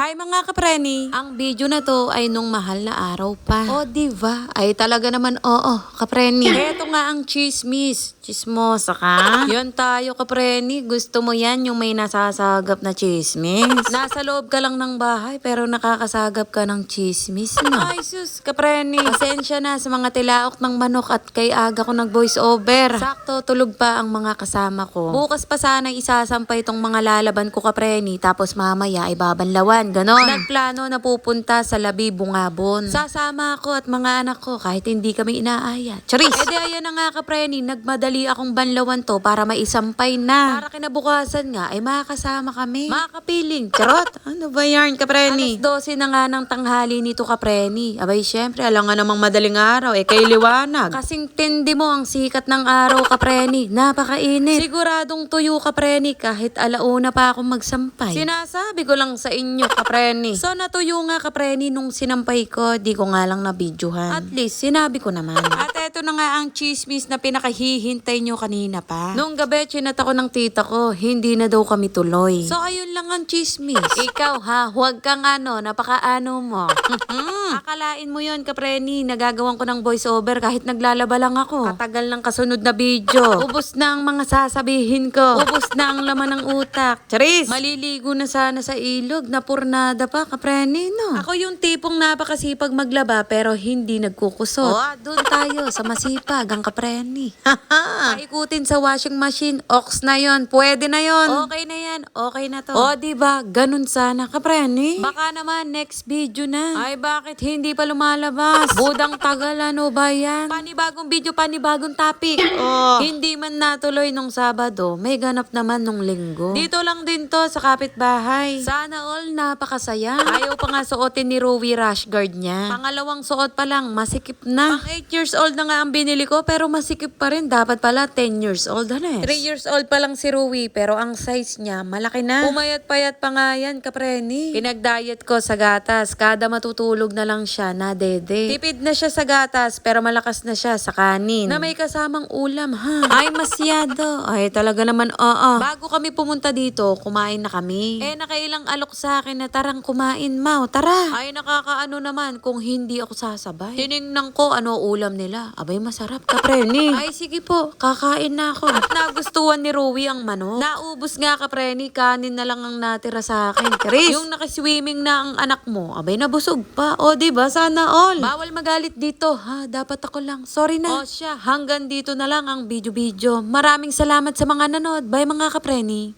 Hi mga kapreni! Ang video na to ay nung mahal na araw pa. O diba? Ay talaga naman oo, kapreni. Heto nga ang chismis. Chismosa ka? Yan tayo kapreni. Gusto mo yan yung may nasasagap na chismis? Nasa loob ka lang ng bahay pero nakakasagap ka ng chismis na. Ay sus, kapreni. Pasensya na sa mga tilaok ng manok at kay aga ko nag voice over. Sakto, tulog pa ang mga kasama ko. Bukas pa sana isasampay tong mga lalaban ko kapreni tapos mamaya ay babanlawan. Ganon. Nagplano na pupunta sa Labi Bungabon. Sasama ako at mga anak ko kahit hindi kami inaaya. Charis! E di ayan na nga kapreni, nagmadali akong banlawan to para maisampay na. Para kinabukasan nga ay makakasama kami. Makapiling. Charot! Ano ba yan kapreni? Alas 12 na nga ng tanghali nito kapreni. Abay syempre, alam nga namang madaling araw eh kay liwanag. Kasing tindi mo ang sikat ng araw kapreni. Napakainit. Siguradong tuyo kapreni kahit alauna pa akong magsampay. Sinasabi ko lang sa inyo kapreni. So natuyo nga kapreni nung sinampay ko, di ko nga lang nabidyohan. At least sinabi ko naman. At eto na nga ang chismis na pinakahihintay nyo kanina pa. Nung gabi chinat ako ng tita ko, hindi na daw kami tuloy. So ayun lang ang chismis. Ikaw ha, huwag kang napakaano mo. Akalain mo yon kapreni, nagagawan ko ng voice over kahit naglalaba lang ako. Katagal ng kasunod na video. Ubos na ang mga sasabihin ko. Ubos na ang laman ng utak. Charis! Maliligo na sana sa ilog, napurnada pa kapreni no. Ako yung tipong napakasipag maglaba pero hindi nagkukusot. Doon tayo sa masipag ang kapreni. Paikutin sa washing machine, ox na yon, pwede na yon. Okay na yan, okay na to. O diba, ganun sana kapreni. Baka naman next video na. Ay bakit hindi pa lumalabas? Budang tagal ba yan? Panibagong video, panibagong topic. Hindi man natuloy nung Sabado, may ganap naman nung Linggo. Dito lang din to sa kapitbahay. Sana all napakasaya. Ayaw pa nga suotin ni Rowie rash guard niya. Pangalawang suot pa lang, masikip na. Pang 8 years old na nga ang binili ko pero masikip pa rin. Dapat pala 10 years old. 3 years old pa lang si Rowie pero ang size niya malaki na. Pumayat-payat pa nga yan kapreni. Pinag-diet ko sa gatas. Kada matutulog na lang siya na dede. Tipid na siya sa gatas pero malakas na siya sa kanin. Na may kasamang ulam ha. Ay masyado. Ay talaga naman oo. Bago kami pumunta dito, kumain na kami. Nakailang alok sa akin na tarang kumain mau. Tara. Ay nakakaano naman kung hindi ako sasabay. Tiningnan ko ano ulam nila. Abay masarap kapreni. Ay sige po, kakain na ako. At nagustuhan ni Rowie ang manok. Naubos nga kapreni, kanin na lang ang natira sa akin. Chris, yung nakaswimming na ang anak mo, abay nabusog pa. O diba, sana all. Bawal magalit dito ha, dapat ako lang. Sorry na. O siya, hanggang dito na lang ang video-video. Maraming salamat sa mga nanood. Bye mga kapreni.